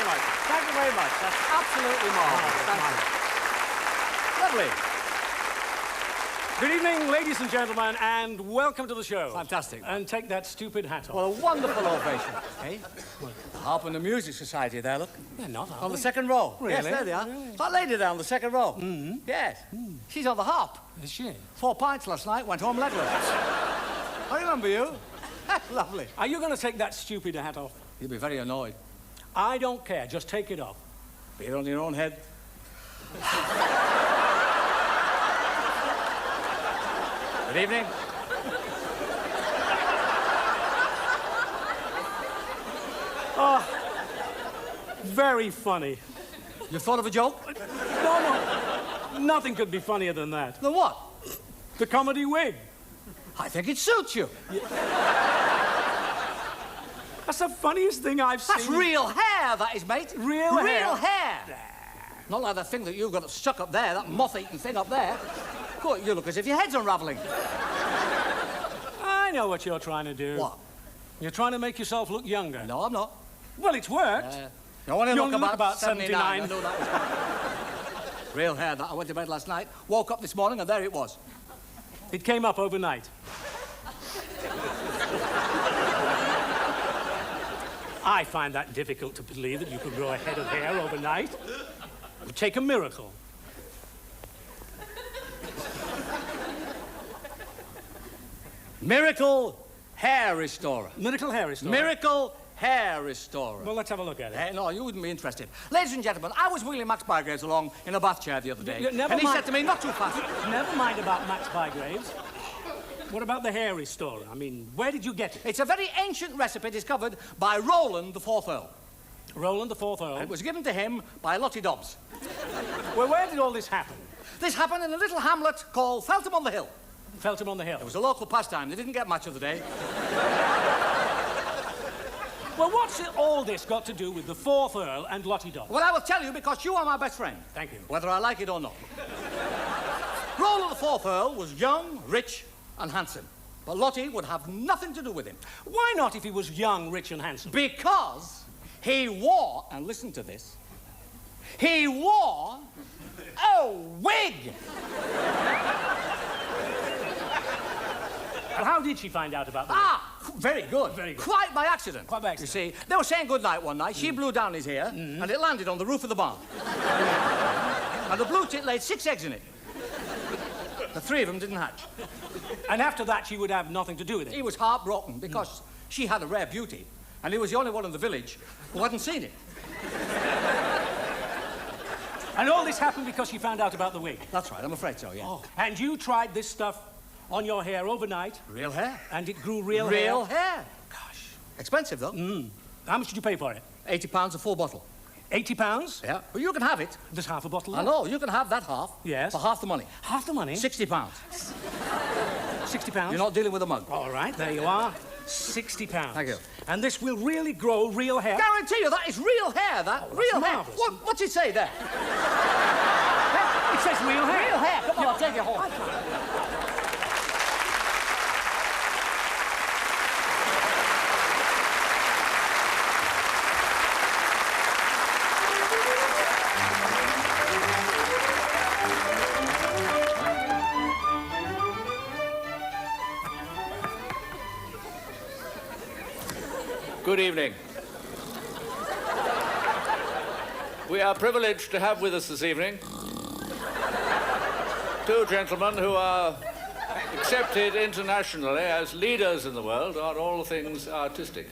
much. Thank you very much. That's absolutely marvellous. Thank you. Lovely. Good evening, ladies and gentlemen, and welcome to the show. Fantastic. And take that stupid hat off. Well, a wonderful ovation. Hey? The Harp and the Music Society there, look. They're not, are On they? the second row. Really? Yes, there they are. Really? That lady there on the second row. Mm-hmm. Yes. She's on the harp. Is she? 4 pints last night, went home legless. I remember you. Lovely. Are you going to take that stupid hat off? You'll be very annoyed. I don't care. Just take it off. Be it on your own head. Good evening. Oh, very funny. You thought of a joke? No. Nothing could be funnier than that. Then what? The comedy wig. I think it suits you. That's the funniest thing I've seen. That's real hair, that is, mate. Real hair? Real hair. Not like that thing that you've got stuck up there, that moth-eaten thing up there. God, you look as if your head's unravelling. I know what you're trying to do. What? You're trying to make yourself look younger. No, I'm not. Well, it's worked. I want to You look only look about 79. 79. I know that. Real hair, that. I went to bed last night, woke up this morning, and there it was. It came up overnight. I find that difficult to believe that you could grow a head of hair overnight. It would take a miracle. Miracle hair restorer. Miracle hair restorer. Miracle hair restorer. Well, let's have a look at it. No, you wouldn't be interested. Ladies and gentlemen, I was wheeling Max Bygraves along in a bath chair the other day, and he said to me, not too fast. Never mind about Max Bygraves. What about the hair restorer? I mean, where did you get it? It's a very ancient recipe discovered by Roland the Fourth Earl. Roland the Fourth Earl. It was given to him by Lottie Dobbs. Well, where did all this happen? This happened in a little hamlet called Feltham on the Hill. Feltham on the Hill. It was a local pastime. They didn't get much of the day. Well, what's all this got to do with the Fourth Earl and Lottie Dobbs? Well, I will tell you because you are my best friend. Thank you. Whether I like it or not. Roland the Fourth Earl was young, rich, and handsome. But Lottie would have nothing to do with him. Why not if he was young, rich, and handsome? Because he wore, and listen to this, he wore a wig. Well, how did she find out about that? Very good. Very good. Quite by accident. Quite by accident. You see, they were saying goodnight one night. She blew down his hair, and it landed on the roof of the barn. And the blue tit laid 6 eggs in it. The 3 of them didn't hatch. And after that, she would have nothing to do with it. He was heartbroken because she had a rare beauty, and he was the only one in the village who hadn't seen it. And all this happened because she found out about the wig. That's right, I'm afraid so, yeah. Oh. And you tried this stuff on your hair overnight. Real hair. And it grew real hair. Real hair. Gosh. Expensive, though. How much did you pay for it? £80 a full bottle. £80? Yeah. But you can have it. There's half a bottle I left. know, you can have that half. Yes. For half the money. Half the money? £60. £60? You're not dealing with a mug. All right, there you are. £60. Thank you. And this will really grow real hair. Guarantee you, that is real hair, that. Oh, that's real hair. marvellous. What's it say there? It says real hair. Real hair. Come on, I'll take you home. Good evening. We are privileged to have with us this evening 2 gentlemen who are accepted internationally as leaders in the world on all things artistic.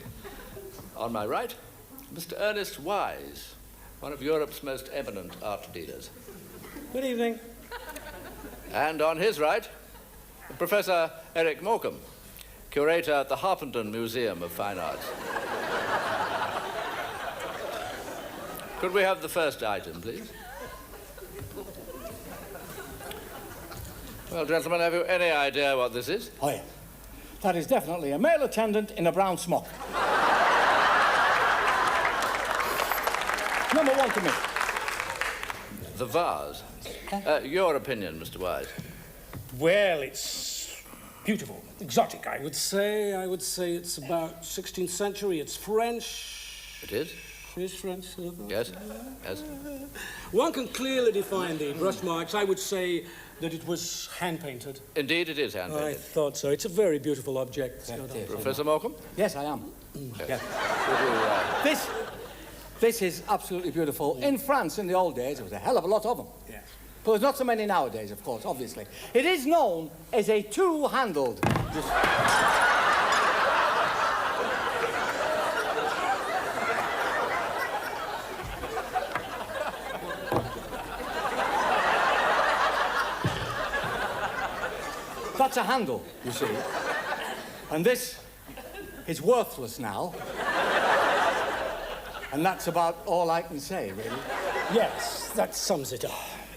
On my right, Mr. Ernest Wise, one of Europe's most eminent art leaders. Good evening. And on his right, Professor Eric Morecambe, curator at the Harpenden Museum of Fine Arts. Could we have the first item, please? Well, gentlemen, have you any idea what this is? Oh, yeah. That is definitely a male attendant in a brown smock. Number 1 to me. The vase. Your opinion, Mr. Wise. Well, it's beautiful, exotic, I would say. I would say it's about 16th century. It's French. It is? Is French. Yes, yes. One can clearly define the brush marks. I would say that it was hand-painted. Indeed, it is I hand-painted. thought so. It's a very beautiful object. Professor Morecambe? Yes, I am. Yes. This is absolutely beautiful. In France, in the old days, there was a hell of a lot of them. Yes. But there's not so many nowadays, of course, obviously. It is known as a two-handled... That's a handle, you see. And this is worthless now. And that's about all I can say, really. Yes, that sums it up.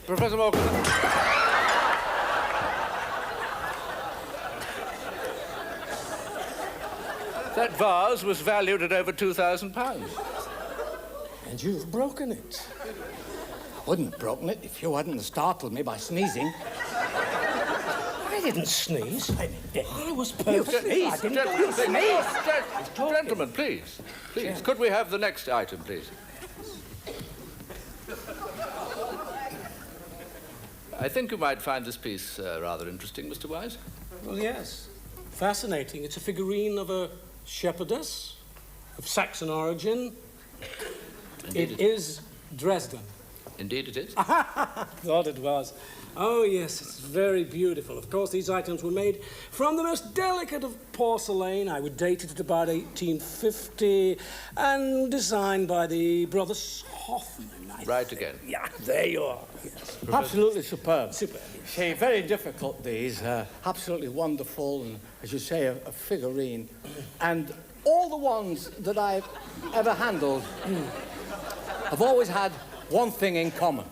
Professor Morecambe. That vase was valued at over £2,000. And you've broken it. I wouldn't have broken it if you hadn't startled me by sneezing. I didn't sneeze. I was perfectly... I didn't Gentlemen, please. Please, could we have the next item, please? I think you might find this piece rather interesting, Mr. Wise. Well, yes. Fascinating. It's a figurine of a shepherdess of Saxon origin. Indeed It is Dresden. Indeed it is. Thought it was. Oh, yes, it's very beautiful. Of course, these items were made from the most delicate of porcelain. I would date it at about 1850, and designed by the brothers Hoffman. Right again. Yeah, there you are. Yes. Absolutely superb. Superb. See, very difficult, these. Absolutely wonderful, and, as you say, a figurine. And all the ones that I've ever handled have always had one thing in common.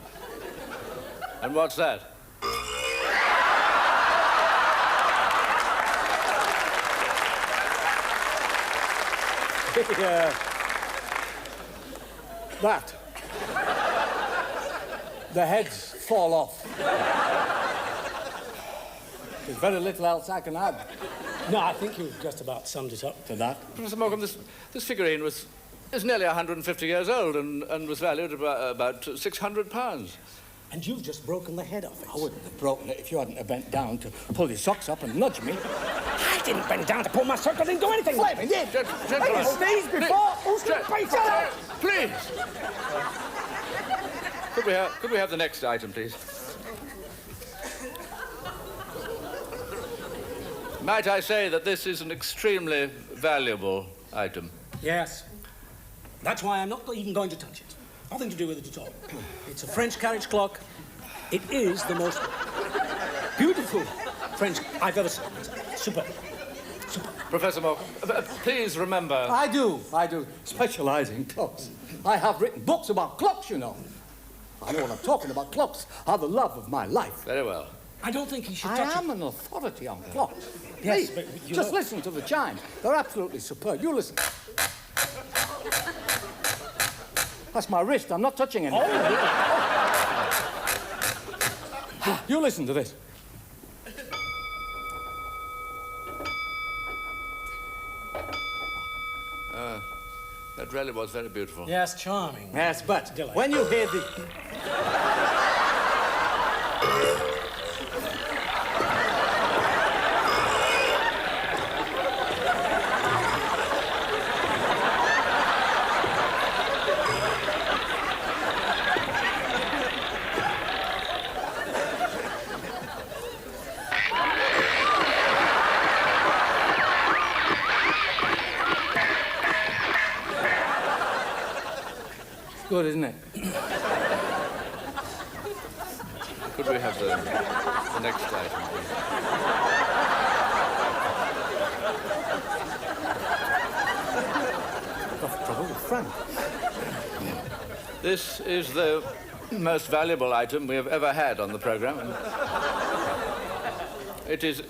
And what's that? That. The heads fall off. There's very little else I can add No, I think you've just about summed it up. to that. Professor Morecambe, this figurine is nearly 150 years old and was valued at about £600. And you've just broken the head off it. I wouldn't have broken it if you hadn't have bent down to pull your socks up and nudge me. I didn't bend down to pull my sock. I didn't do anything. Flaming did. Gentlemen, Sneeze before. Who's going to pay for that? Please. Could we have the next item, please? Might I say that this is an extremely valuable item? Yes. That's why I'm not even going to touch it. Nothing to do with it at all. It's a French carriage clock. It is the most beautiful French I've ever seen. Superb. Superb. Professor Morecambe, please remember... I do. Specialise in clocks. I have written books about clocks, you know. I know what I'm talking about. Clocks are the love of my life. Very well. I don't think he should I touch am an authority on clocks. Yes, Please, but you just know- listen to the chimes. They're absolutely superb. You listen. That's my wrist. I'm not touching anything. You listen to this. That really was very beautiful. it. Yes, charming. Yes, but Delight. when you hear the... Good, isn't it? Could we have the next item, please? Got trouble with Frank. This is the most valuable item we have ever had on the program. And it is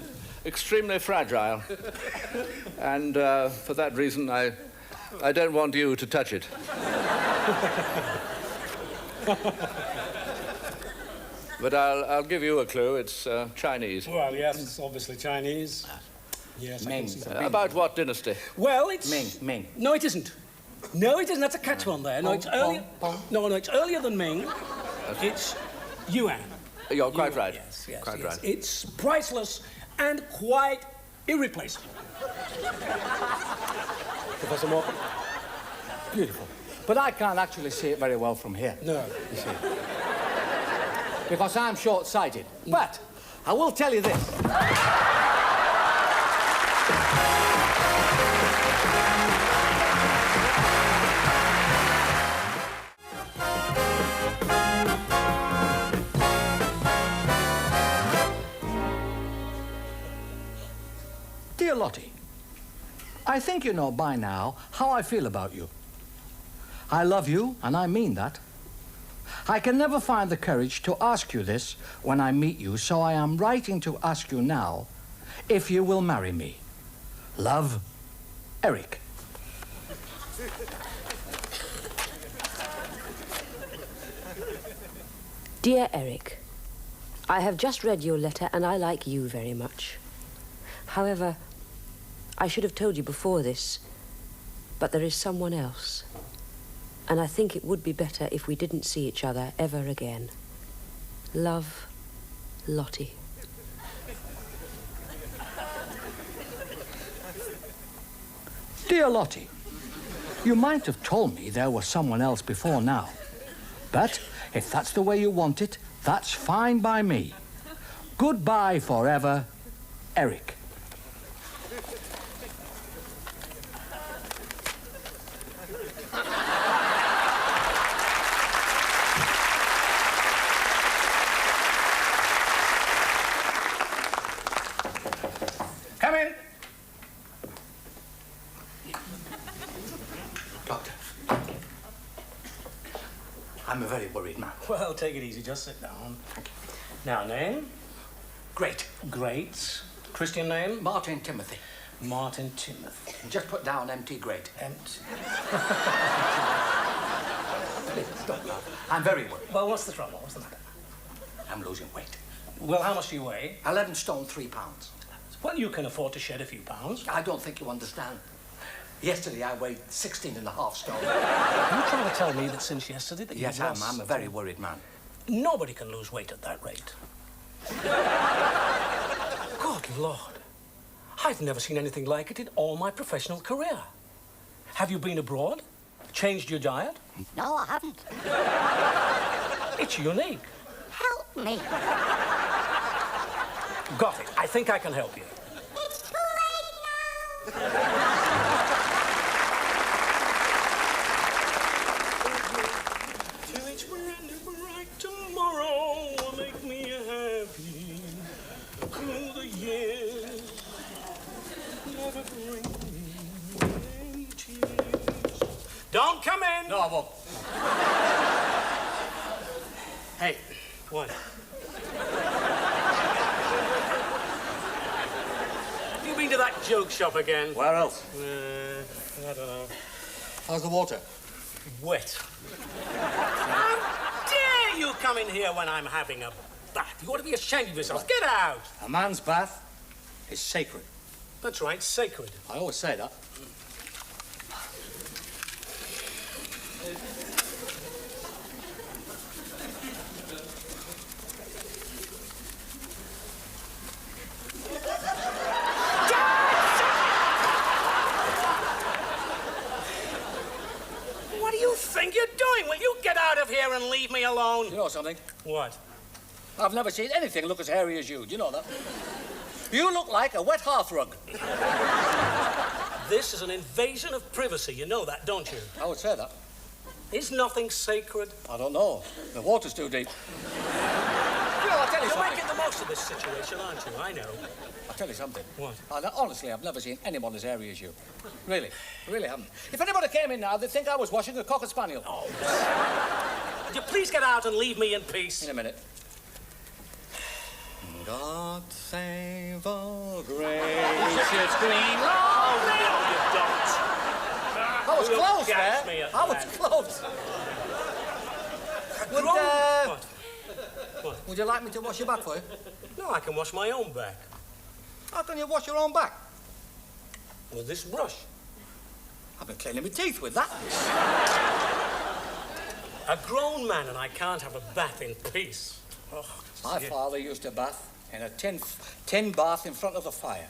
extremely fragile. And for that reason, I don't want you to touch it. But I'll give you a clue. It's Chinese. Well, yes, it's obviously Chinese. Yes, I Ming. can see. About what dynasty? Well, it's... Ming. No, it isn't. No, it isn't. That's a catch one there. No, it's earlier. No, it's earlier than Ming. It's Yuan. You're quite right. Yes, quite yes. right. It's priceless and quite irreplaceable. Professor Morecambe? Beautiful. But I can't actually see it very well from here. No. You see. Because I'm short-sighted. But I will tell you this. Dear Lottie, I think you know by now how I feel about you. I love you, and I mean that. I can never find the courage to ask you this when I meet you, so I am writing to ask you now if you will marry me. Love, Eric. Dear Eric, I have just read your letter and I like you very much. However, I should have told you before this, but there is someone else. And I think it would be better if we didn't see each other ever again. Love, Lottie. Dear Lottie, you might have told me there was someone else before now. But if that's the way you want it, that's fine by me. Goodbye forever, Eric. Come in. Doctor, I'm a very worried man. Well, take it easy. Just sit down. Now, name? Great. Great. Christian name? Martin Timothy. Martin Timothy. Just put down MT Great. Empty. Please, don't laugh. I'm very worried. Well, what's the trouble? What's the matter? I'm losing weight. Well, how much do you weigh? 11 stone, 3 pounds. Well, you can afford to shed a few pounds. I don't think you understand. Yesterday I weighed 16 and a half stone. Are you trying to tell me that since yesterday that Yes, you've lost... I'm a very worried man. Nobody can lose weight at that rate. Good Lord. I've never seen anything like it in all my professional career. Have you been abroad? Changed your diet? No, I haven't. It's unique. Help me. Got it. I think I can help you. It's too late now. Till each brand new bright tomorrow will make me happy. Through the years, never bring me any tears. Don't come in. No, I won't. Hey, what? You been to that joke shop again? Where else? I don't know. How's the water? Wet. How dare you come in here when I'm having a bath? You ought to be ashamed of yourself. Get out. A man's bath is sacred. That's right, sacred. I always say that. What do you think you're doing? Will you get out of here and leave me alone? You know something? What? I've never seen anything look as hairy as you. Do you know that? You look like a wet hearth rug. This is an invasion of privacy. You know that, don't you? I would say that. Is nothing sacred? I don't know. The water's too deep. You know, I'll tell you You're something. making the most of this situation, aren't you? I know. I'll tell you something. What? Honestly, I've never seen anyone as hairy as you. Really. I really haven't. If anybody came in now, they'd think I was washing a cocker spaniel. Oh. Would you please get out and leave me in peace? In a minute. God save our gracious Queen. Oh, no, you don't. I was You'll close catch there. me at I was that. close. Would, What? What? would you like me to wash your back for you? No, I can wash my own back. How can you wash your own back? With this brush. I've been cleaning my teeth with that. A grown man and I can't have a bath in peace. Oh, My father used to bath in a tin bath in front of the fire.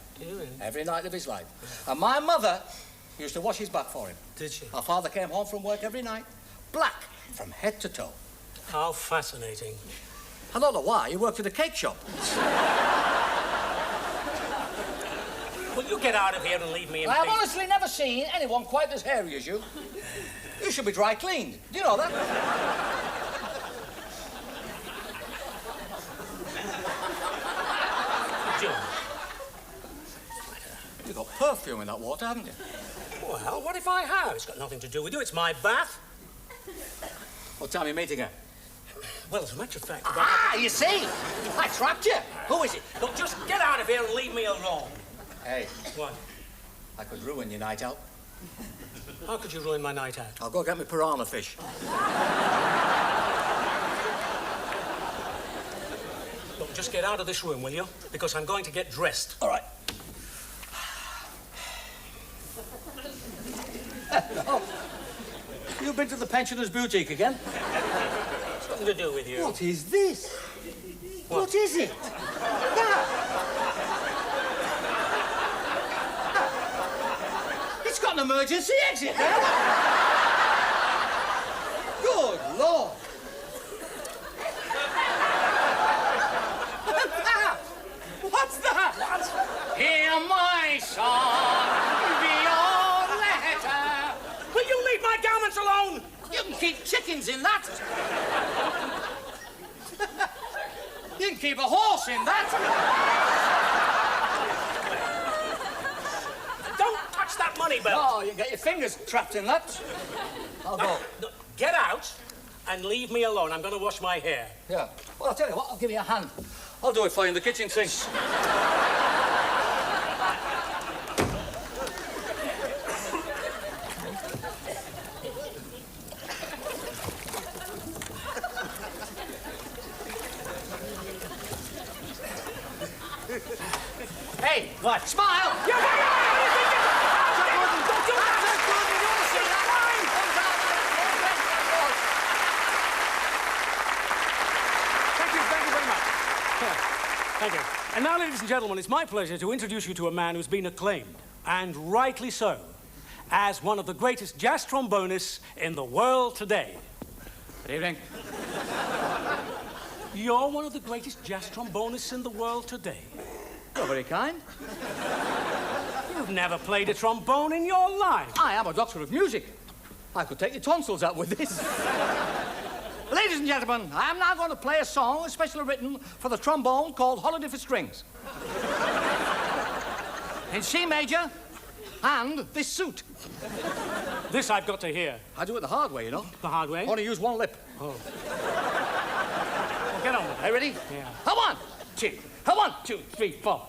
Every night of his life. And my mother used to wash his back for him. Did she? Our father came home from work every night, black from head to toe. How fascinating. I don't know why, he worked at a cake shop. Will you get out of here and leave me in I've peace? honestly never seen anyone quite as hairy as you. You should be dry cleaned. Do you know that? Jim. You've got perfume in that water, haven't you? Well, what if I have? It's got nothing to do with you. It's my bath. What time are you meeting her? Well, as a matter of fact... Ah, you see? I trapped you. Who is it? Look, just get out of here and leave me alone. Hey, What? I could ruin your night out. How could you ruin my night out? I'll go get me piranha fish. Look, just get out of this room, will you? Because I'm going to get dressed. All right. Oh, you've been to the pensioner's boutique again? It's nothing to do with you. What is this? What is it? It's got an emergency exit there. Good Lord. What's that? What? Hear my song, be your letter. Will you leave my garments alone? You can keep chickens in that. You can keep a horse in that. Don't touch that money belt. Oh, you get your fingers trapped in that. I'll go. No, get out and leave me alone. I'm going to wash my hair. Yeah. Well, I'll tell you what, I'll give you a hand. I'll do it for you in the kitchen sink. Hey, What? smile! Yeah, yeah, Don't do that! Thank you very much. Thank you. And now, ladies and gentlemen, it's my pleasure to introduce you to a man who's been acclaimed, and rightly so, as one of the greatest jazz trombonists in the world today. Good evening. You're one of the greatest jazz trombonists in the world today. You're very kind. You've never played a trombone in your life. I am a doctor of music. I could take your tonsils out with this. Ladies and gentlemen, I am now going to play a song especially written for the trombone called Holiday for Strings. In C major and this suit. This I've got to hear. I do it the hard way, you know. The hard way. I only use one lip. Well, get on with it. Are you ready? Yeah. A 1, 2, a 1, 2, 3, 4.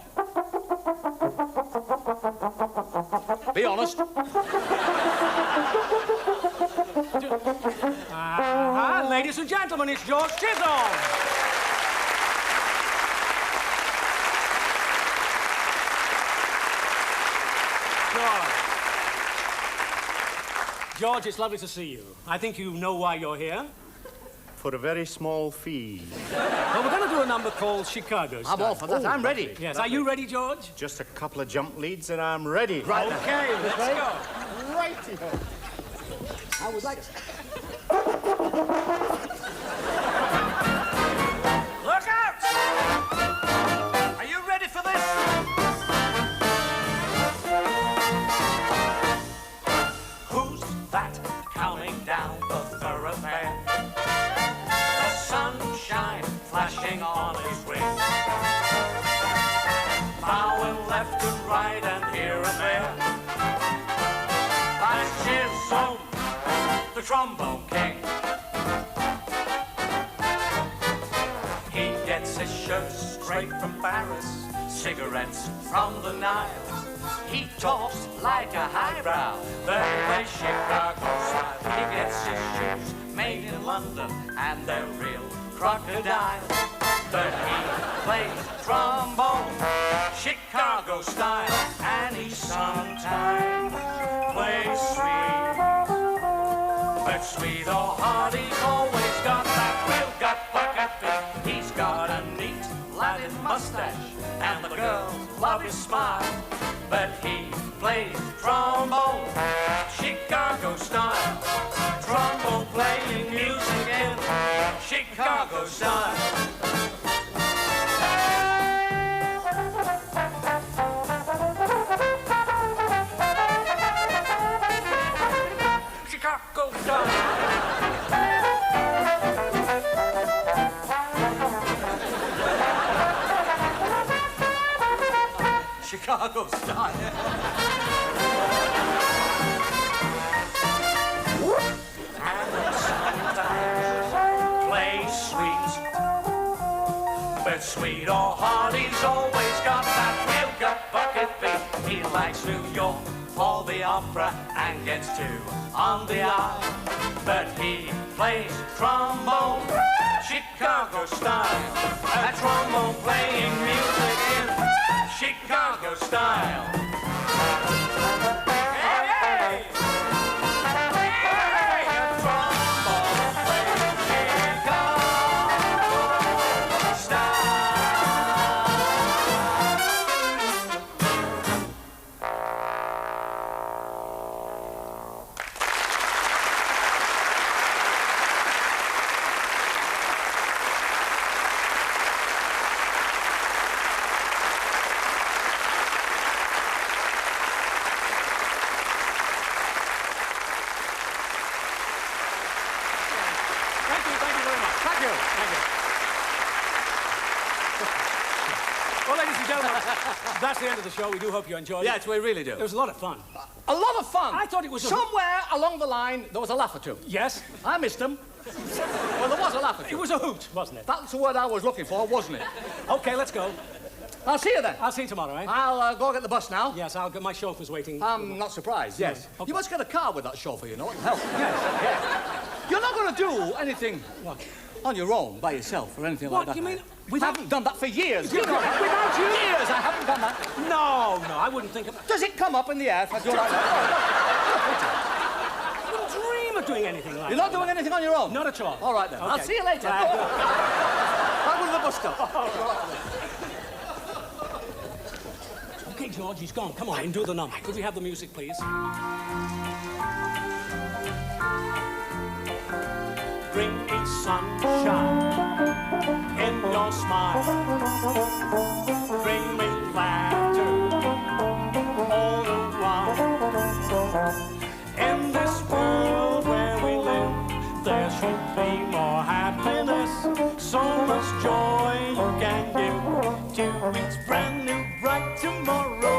Be honest. Ladies and gentlemen, it's George Chisholm. George, it's lovely to see you. I think you know why you're here. For a very small fee. Well, we're going to do a number called Chicago Style. I'm all for that. I'm ready. Yes, are you ready, George? Just a couple of jump leads and I'm ready. Right. Okay, let's go. Righty. I would like to. Look out! Are you ready for this? Who's that coming down the thoroughfare? The sunshine flashing on his wings. Bowing left and right and here and there. That's Chisholm, the trombone king. He gets his shirt straight from Paris, cigarettes from the Nile. He talks like a highbrow, very Chicago style. He gets his shoes made in London, and they're real crocodile. But he plays trombone, Chicago style, and he sometimes plays sweet. But sweet or hard, he's always got that real gut bucket beat. He's got a neat Latin mustache, and the girls love his smile. But he plays trombone, Chicago style. Trombone playing music in Chicago style. Chicago style. Chicago style. And sometimes play sweet, but sweet or hard, he's always got that real gut bucket beat. He likes New York for the opera and gets two on the eye. But he plays trombone, Chicago style. A trombone playing music in Chicago style. Hey, hey. Hey, a trombone playing Chicago style. Thank you very much. Thank you. Thank you. Well, ladies and gentlemen, that's the end of the show. We do hope you enjoyed it. Yes, we really do. It was a lot of fun. A lot of fun. I thought it was a- Somewhere along the line, there was a laugh or two. Yes, I missed them. Well, there was a laugh or two. it was a hoot, wasn't it? That's the word I was looking for, wasn't it? Okay, let's go. I'll see you then. I'll see you tomorrow, eh? I'll go get the bus now. Yes, I'll get my chauffeur's waiting. I'm not surprised, yes. Okay. You must get a car with that chauffeur, you know, what the hell? Yes. You're not going to do anything What? on your own, by yourself, or anything What, like that. you mean I without- haven't done that for years. You know, without you? Years, I haven't done that. No, I wouldn't think of... Does it come up in the air if I do like that? I wouldn't dream of doing anything like You're that. not doing anything on your own? Not at all. All right, then. I'll Okay. see you later. Right. I'll go to the bus stop. Okay, George, he's gone. Come on, and do the number. Could we have the music, please? Bring me sunshine in your smile. Bring me laughter all the while. In this world where we live, there should be more happiness. So much joy you can give to each brand new bright tomorrow.